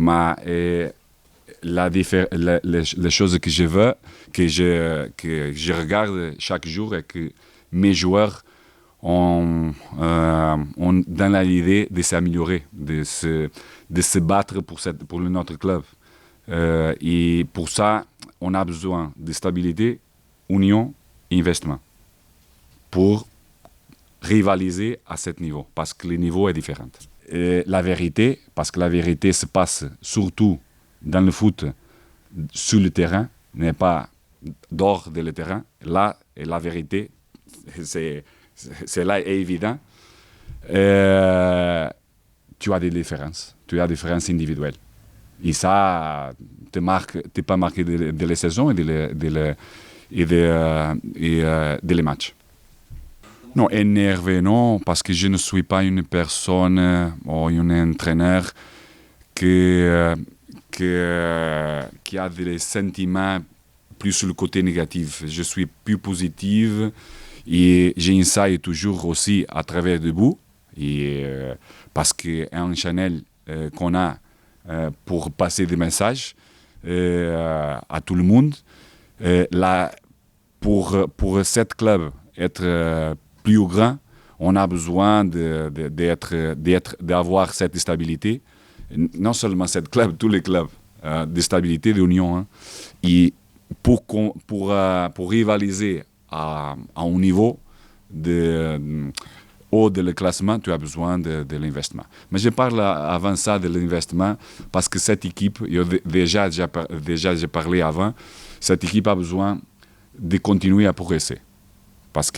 Mais les choses que je veux, que je regarde chaque jour et que mes joueurs ont dans l'idée de s'améliorer, de se battre pour notre club. Et pour ça, on a besoin de stabilité, union et investissement pour rivaliser à ce niveau, parce que le niveau est différent. Et la vérité, parce que la vérité se passe surtout dans le foot, sur le terrain, n'est pas dehors de le terrain. Là, et la vérité, c'est là évident. Tu as des différences. Tu as des différences individuelles. Et ça, t'es pas marqué de les saisons et de les matchs. Non, énervé, non, parce que je ne suis pas une personne ou un entraîneur qui a des sentiments plus sur le côté négatif. Je suis plus positive et j'essaye toujours aussi à travers de vous. Et, parce qu'un channel qu'on a pour passer des messages à tout le monde, là, pour cette club être plus grand, on a besoin d'avoir cette stabilité. Non seulement cette club, tous les clubs de stabilité, d'union. Hein. Et pour rivaliser à un niveau haut de le classement, tu as besoin de l'investissement. Mais je parle avant ça de l'investissement parce que cette équipe, déjà j'ai parlé avant, cette équipe a besoin de continuer à progresser. Parce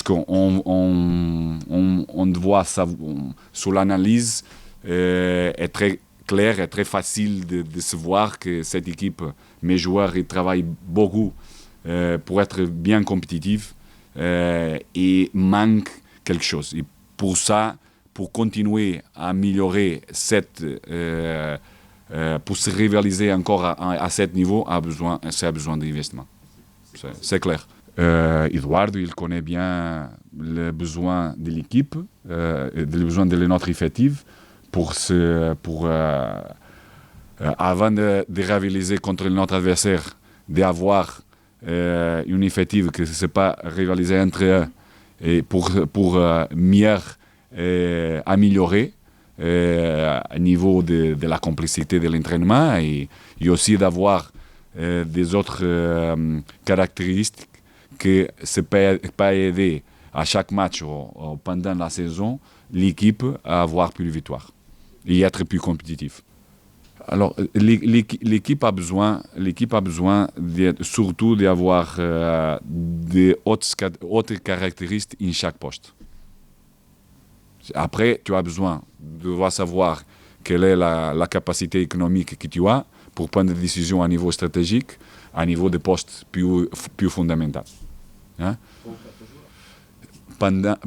qu'on voit ça sur l'analyse est très clair et très facile de se voir que cette équipe, mes joueurs, ils travaillent beaucoup pour être bien compétitifs et manque quelque chose. Et pour ça, pour continuer à améliorer pour se rivaliser encore à ce niveau, ça a besoin d'investissement. C'est clair. Eduardo, il connaît bien les besoins de l'équipe, les besoins de notre effectif avant de rivaliser contre notre adversaire, d'avoir une effectif qui ne sait pas rivaliser entre eux et pour mieux améliorer au niveau de la complicité de l'entraînement et aussi d'avoir des autres caractéristiques que ça peut pas aider à chaque match ou pendant la saison l'équipe à avoir plus de victoires et être plus compétitif. Alors l'équipe a besoin surtout d'avoir des hautes caractéristiques en chaque poste. Après, tu as besoin de savoir quelle est la capacité économique que tu as pour prendre des décisions à niveau stratégique, à niveau de poste plus fondamental. Hein?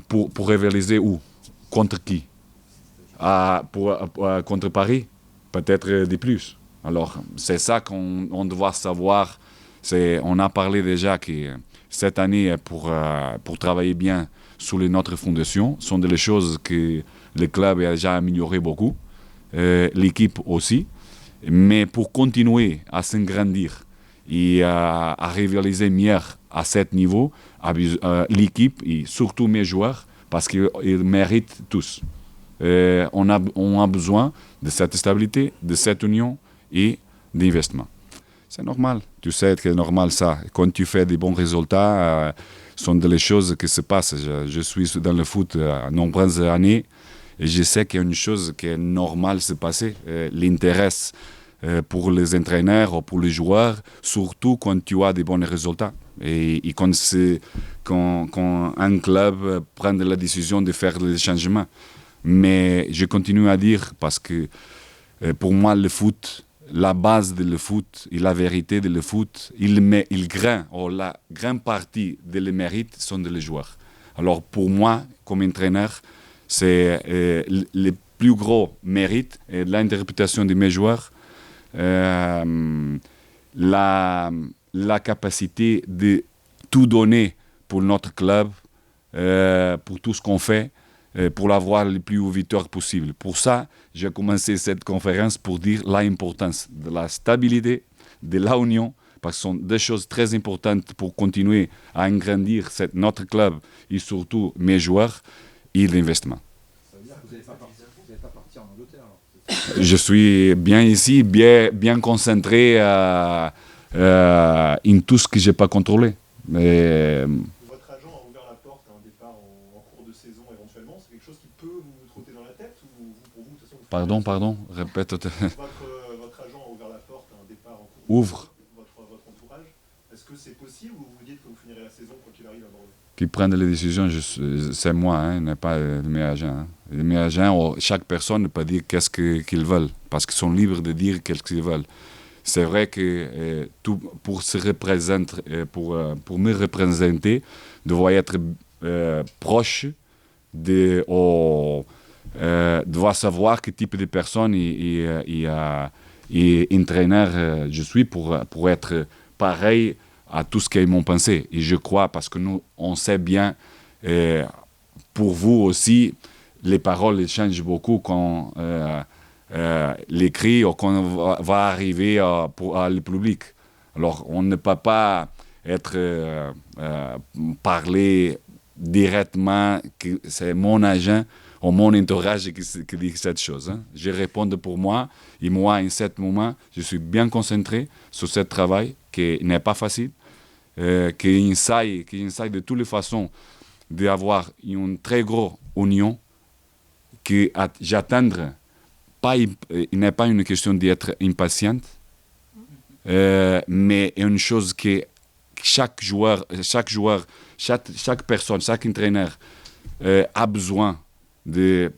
Pour rivaliser où? Contre qui? Contre Paris? Peut-être de plus. Alors, c'est ça qu'on doit savoir. On a parlé déjà que cette année, pour travailler bien sur notre fondation, sont des choses que le club a déjà amélioré beaucoup, l'équipe aussi. Mais pour continuer à s'agrandir et à rivaliser mieux à ce niveau, l'équipe et surtout mes joueurs, parce qu'ils méritent tous. On a besoin de cette stabilité, de cette union et d'investissement. C'est normal. Tu sais que c'est normal ça. Quand tu fais des bons résultats, sont des choses qui se passent. Je suis dans le foot de nombreuses années et je sais qu'il y a une chose qui est normale de se passer. L'intérêt pour les entraîneurs ou pour les joueurs, surtout quand tu as des bons résultats. Et quand un club prend la décision de faire des changements. Mais je continue à dire parce que pour moi le foot, la base de le foot et la vérité de le foot, la grande partie de les mérites sont les joueurs. Alors pour moi, comme entraîneur, c'est le plus gros mérite et l'interprétation de mes joueurs, la capacité de tout donner pour notre club, pour tout ce qu'on fait. pour l'avoir le plus vite possible. Pour ça, j'ai commencé cette conférence pour dire l'importance de la stabilité, de l'union, parce que ce sont deux choses très importantes pour continuer à agrandir notre club et surtout mes joueurs et l'investissement. Ça veut dire que vous n'allez pas partir en Angleterre alors. Je suis bien ici, bien concentré en tout ce que je n'ai pas contrôlé. Mais, votre agent a ouvert la porte à un départ en cours de saison éventuellement. C'est quelque chose qui peut vous trotter dans la tête ou vous, pour vous, de toute façon, Pardon, répète. votre agent a ouvert la porte à un départ en cours Ouvre. Votre entourage. Est-ce que c'est possible ou vous dites que vous finirez la saison quoi qu'il arrive à Bordeaux? Qui prennent les décisions, c'est moi, n'est pas mes agents. Hein. Mes agents, chaque personne peut dire qu'est-ce qu'ils veulent, parce qu'ils sont libres de dire qu'est-ce qu'ils veulent. C'est vrai que pour se représenter, pour me représenter, devoir être proche devoir savoir quel type de personne et entraîneur je suis pour être pareil à tout ce qu'ils m'ont pensé. Et je crois, parce que nous, on sait bien, pour vous aussi, les paroles changent beaucoup quand l'écrit ou quand on va arriver à le public. Alors, on ne peut pas être parler directement que c'est mon agent ou mon entourage qui dit cette chose. Hein. Je réponds pour moi, et moi, en ce moment, je suis bien concentré sur ce travail qui n'est pas facile, qui essaye de toutes les façons d'avoir une très grosse union, que j'attendre. Il n'est pas une question d'être impatiente, mais une chose que chaque personne, chaque entraîneur a besoin de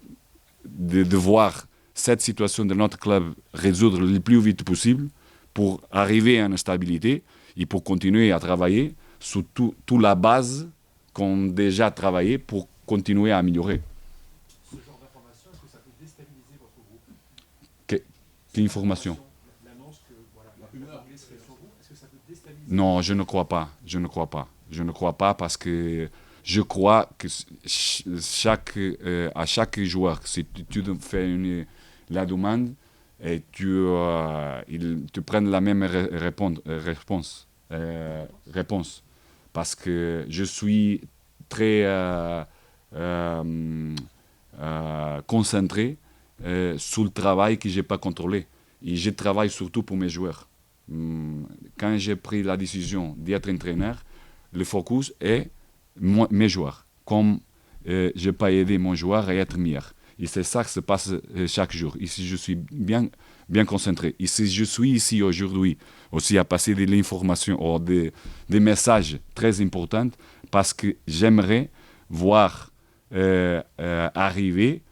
voir cette situation de notre club résoudre le plus vite possible pour arriver à une stabilité et pour continuer à travailler sur toute la base qu'on a déjà travaillé pour continuer à améliorer. Ce genre d'information, est-ce que ça peut déstabiliser votre groupe? Quelle information? L'annonce que la rumeur serait sur vous, est-ce que ça peut déstabiliser? Non, je ne crois pas. Je ne crois pas parce que je crois que à chaque joueur, si tu fais la demande, et tu prends la même réponse. Parce que je suis très concentré sur le travail que je n'ai pas contrôlé. Et je travaille surtout pour mes joueurs. Quand j'ai pris la décision d'être entraîneur, le focus est mes joueurs. Comme je n'ai pas aidé mon joueur à être meilleur. Et c'est ça qui se passe chaque jour. Ici, je suis bien concentré. Et si je suis ici aujourd'hui aussi à passer de l'information ou des messages très importants, parce que j'aimerais voir arriver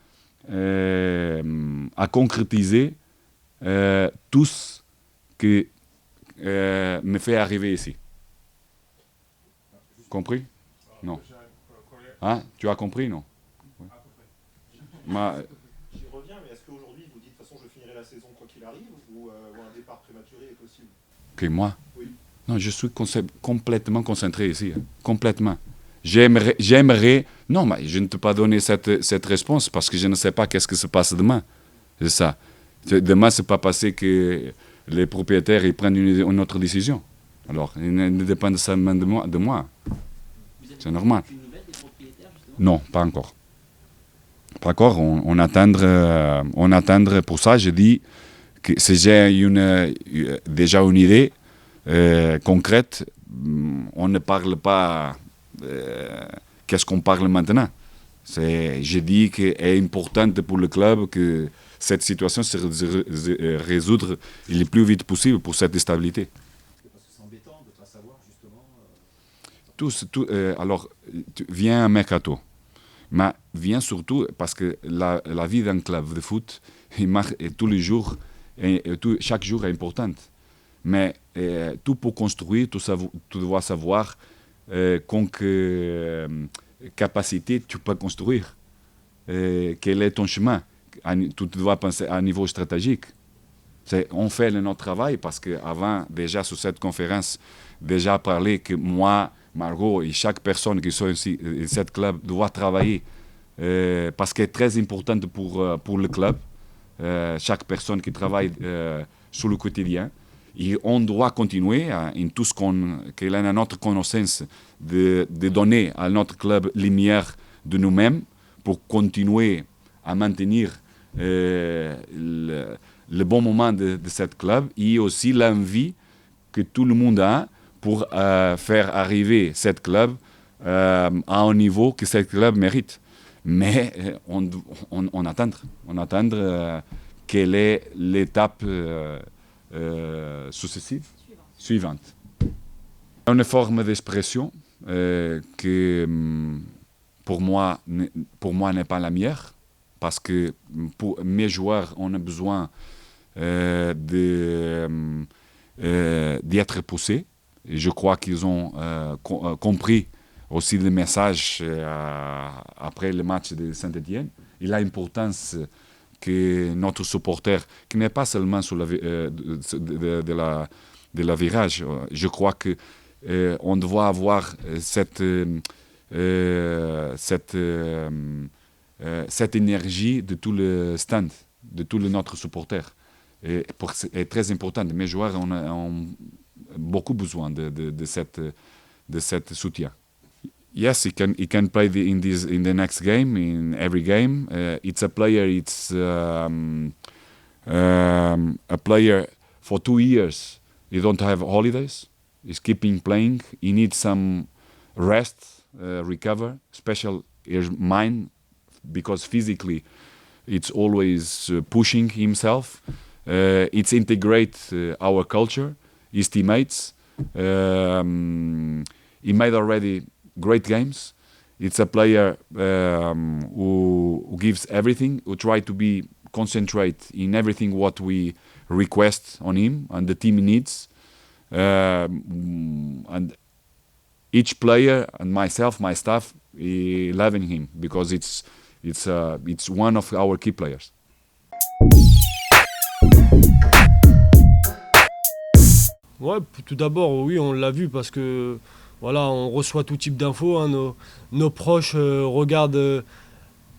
à concrétiser tout ce qui me fait arriver ici. Compris? Non. Hein? Tu as compris, non? Ouais. J'y reviens, mais est-ce qu'aujourd'hui, vous dites de toute façon je finirai la saison quoi qu'il arrive ou un départ prématuré est possible? Que moi? Oui. Non, je suis complètement concentré ici. Hein. Complètement. J'aimerais... Non, mais je ne peux pas donner cette réponse parce que je ne sais pas qu'est-ce qui se passe demain. C'est ça. Demain, ce n'est pas passé que les propriétaires ils prennent une autre décision. Alors, il ne dépend seulement de moi. C'est normal. Une nouvelle des propriétaires, justement? Non, pas encore. Pas encore. On attendre pour ça. Je dis que si j'ai déjà une idée concrète, on ne parle pas qu'est-ce qu'on parle maintenant. Je dis qu'il est important pour le club que cette situation se résoudre le plus vite possible pour cette stabilité. Parce que c'est embêtant de ne pas savoir justement. Alors, vient un mercato. Mais vient surtout parce que la vie d'un club de foot, il marche tous les jours, chaque jour est importante. Mais tout pour construire, tu dois savoir con quelle capacité tu peux construire. Quel est ton chemin? Tu dois penser à un niveau stratégique. On fait notre travail parce qu'avant, déjà sur cette conférence, déjà parlé que moi, Margot et chaque personne qui sont ici, cette club, doit travailler parce qu'elle est très importante pour le club, chaque personne qui travaille sur le quotidien. Et on doit continuer en tout ce qu'il a notre connaissance de donner à notre club les meilleurs de nous-mêmes pour continuer à maintenir le bon moment de cette club et aussi l'envie que tout le monde a pour faire arriver cette club à un niveau que cette club mérite. Mais on attend quelle est l'étape suivante. Une forme d'expression que pour moi n'est pas la meilleure, parce que pour mes joueurs, on a besoin d'être poussés. Et je crois qu'ils ont compris aussi le message après le match de Saint-Étienne et l'importance que notre supporter, qui n'est pas seulement sur de la virage, je crois que on doit avoir cette énergie de tout le stand, de tout notre supporter. C'est très important. Mes joueurs ont beaucoup besoin de cette soutien. Yes, he can play in the next game, in every game. It's a player. It's a player for 2 years. He don't have holidays. He's keeping playing. He needs some rest, recover. Special his mind, because physically, it's always pushing himself. It's integrate our culture, his teammates. He made already great games. It's a player who gives everything, who try to be concentrate in everything what we request on him and the team needs. And each player and myself, my staff, loving him because it's one of our key players. Ouais, tout d'abord, oui, on l'a vu parce que voilà, on reçoit tout type d'infos. Hein, nos proches regardent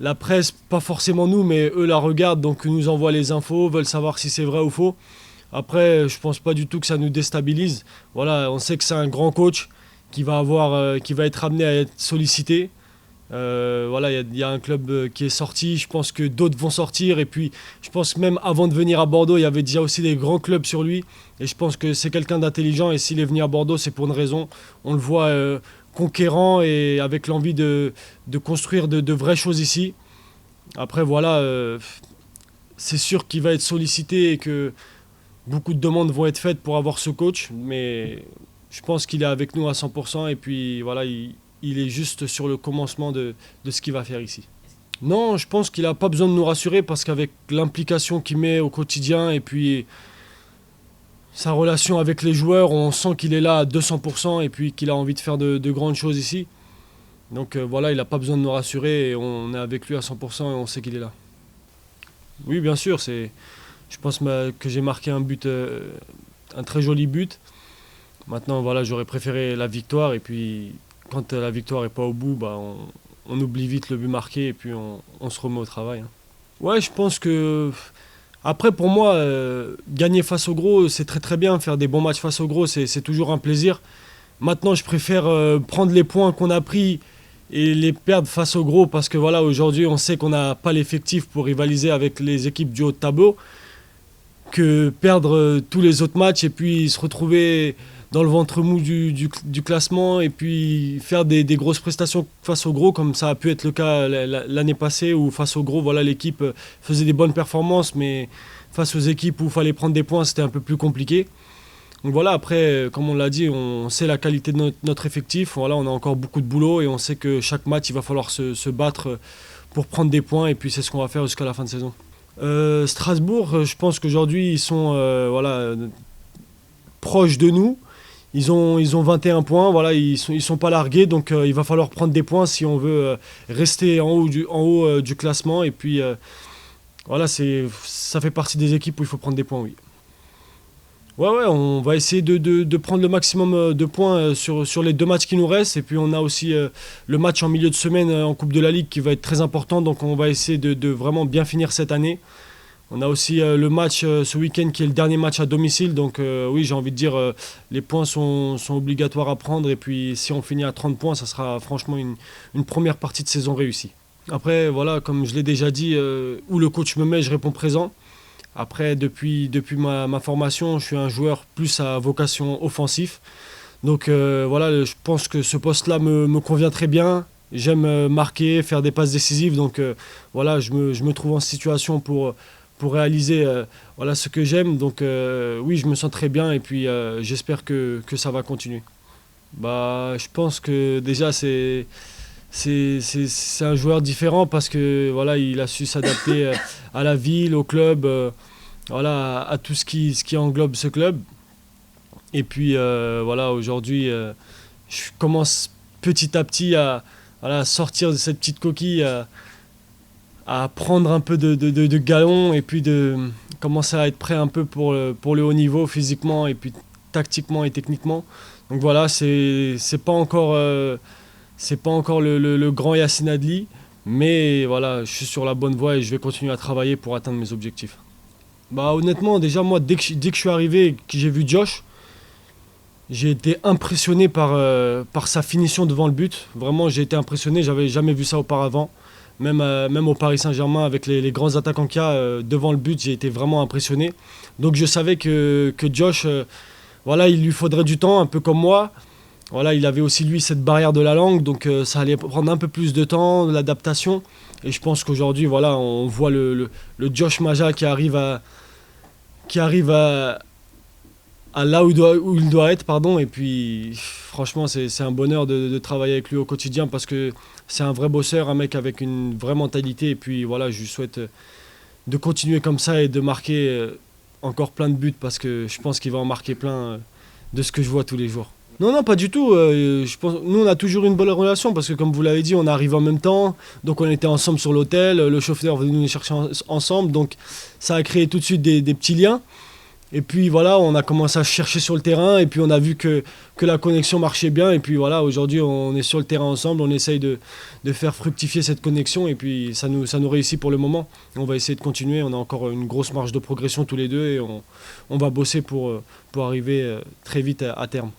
la presse, pas forcément nous, mais eux la regardent, donc ils nous envoient les infos, veulent savoir si c'est vrai ou faux. Après, je pense pas du tout que ça nous déstabilise. Voilà, on sait que c'est un grand coach qui va être amené à être sollicité. Voilà, il y a un club qui est sorti, je pense que d'autres vont sortir, et puis je pense même avant de venir à Bordeaux, il y avait déjà aussi des grands clubs sur lui, et je pense que c'est quelqu'un d'intelligent, et s'il est venu à Bordeaux, c'est pour une raison. On le voit conquérant et avec l'envie de construire de vraies choses ici. Après voilà, c'est sûr qu'il va être sollicité et que beaucoup de demandes vont être faites pour avoir ce coach, mais je pense qu'il est avec nous à 100%, et puis voilà, il est juste sur le commencement de ce qu'il va faire ici. Non, je pense qu'il n'a pas besoin de nous rassurer parce qu'avec l'implication qu'il met au quotidien et puis sa relation avec les joueurs, on sent qu'il est là à 200% et puis qu'il a envie de faire de grandes choses ici. Donc voilà, il n'a pas besoin de nous rassurer et on est avec lui à 100% et on sait qu'il est là. Oui, bien sûr, je pense que j'ai marqué un but, un très joli but. Maintenant, voilà, j'aurais préféré la victoire, et puis quand la victoire n'est pas au bout, bah, on oublie vite le but marqué et puis on se remet au travail. Hein. Ouais, je pense que... Après, pour moi, gagner face au gros, c'est très très bien. Faire des bons matchs face au gros, c'est toujours un plaisir. Maintenant, je préfère prendre les points qu'on a pris et les perdre face au gros, parce que voilà, aujourd'hui, on sait qu'on n'a pas l'effectif pour rivaliser avec les équipes du haut de tableau, que perdre tous les autres matchs et puis se retrouver dans le ventre mou du classement et puis faire des grosses prestations face au gros, comme ça a pu être le cas l'année passée, où face au gros, voilà, l'équipe faisait des bonnes performances, mais face aux équipes où il fallait prendre des points, c'était un peu plus compliqué. Donc voilà, après, comme on l'a dit, on sait la qualité de notre effectif. Voilà, on a encore beaucoup de boulot et on sait que chaque match, il va falloir se battre pour prendre des points, et puis c'est ce qu'on va faire jusqu'à la fin de saison. Strasbourg, je pense qu'aujourd'hui, ils sont proches de nous. Ils ont 21 points, voilà, ils sont pas largués, donc il va falloir prendre des points si on veut rester en haut du classement. Et puis voilà, ça fait partie des équipes où il faut prendre des points, oui. Ouais, on va essayer de prendre le maximum de points sur les 2 matchs qui nous restent. Et puis on a aussi le match en milieu de semaine en Coupe de la Ligue qui va être très important. Donc on va essayer de vraiment bien finir cette année. On a aussi le match ce week-end qui est le dernier match à domicile. Donc oui, j'ai envie de dire, les points sont obligatoires à prendre. Et puis si on finit à 30 points, ça sera franchement une première partie de saison réussie. Après, voilà, comme je l'ai déjà dit, où le coach me met, je réponds présent. Après, depuis ma formation, je suis un joueur plus à vocation offensif. Donc voilà, je pense que ce poste-là me convient très bien. J'aime marquer, faire des passes décisives. Donc voilà, je me trouve en situation pour réaliser voilà, ce que j'aime. Donc oui, je me sens très bien et puis j'espère que ça va continuer. Bah, je pense que déjà, c'est un joueur différent parce que voilà, il a su s'adapter à la ville, au club, voilà, à tout ce qui englobe ce club. Et puis voilà, aujourd'hui, je commence petit à petit à voilà, sortir de cette petite coquille, à prendre un peu de galon et puis de commencer à être prêt un peu pour le haut niveau physiquement et puis tactiquement et techniquement. Donc voilà, c'est pas encore le grand Yacine Adli, mais voilà, je suis sur la bonne voie et je vais continuer à travailler pour atteindre mes objectifs. Bah honnêtement, déjà moi, dès que je suis arrivé et que j'ai vu Josh, j'ai été impressionné par sa finition devant le but. Vraiment, j'ai été impressionné, j'avais jamais vu ça auparavant. Même au Paris Saint-Germain, avec les grands attaquants qu'il y a devant le but, j'ai été vraiment impressionné. Donc je savais que Josh, voilà, il lui faudrait du temps, un peu comme moi. Voilà, il avait aussi lui cette barrière de la langue, donc ça allait prendre un peu plus de temps, de l'adaptation. Et je pense qu'aujourd'hui, voilà, on voit le Josh Maja qui arrive à là où il doit être, pardon. Et puis, franchement, c'est un bonheur de travailler avec lui au quotidien parce que c'est un vrai bosseur, un mec avec une vraie mentalité. Et puis, voilà, je lui souhaite de continuer comme ça et de marquer encore plein de buts parce que je pense qu'il va en marquer plein de ce que je vois tous les jours. Non, non, pas du tout. Je pense, nous, on a toujours une bonne relation parce que, comme vous l'avez dit, on arrive en même temps. Donc, on était ensemble sur l'hôtel. Le chauffeur est venu nous chercher ensemble. Donc, ça a créé tout de suite des petits liens. Et puis voilà, on a commencé à chercher sur le terrain et puis on a vu que la connexion marchait bien. Et puis voilà, aujourd'hui on est sur le terrain ensemble, on essaye de faire fructifier cette connexion et puis ça nous réussit pour le moment. On va essayer de continuer, on a encore une grosse marge de progression tous les deux et on va bosser pour arriver très vite à terme.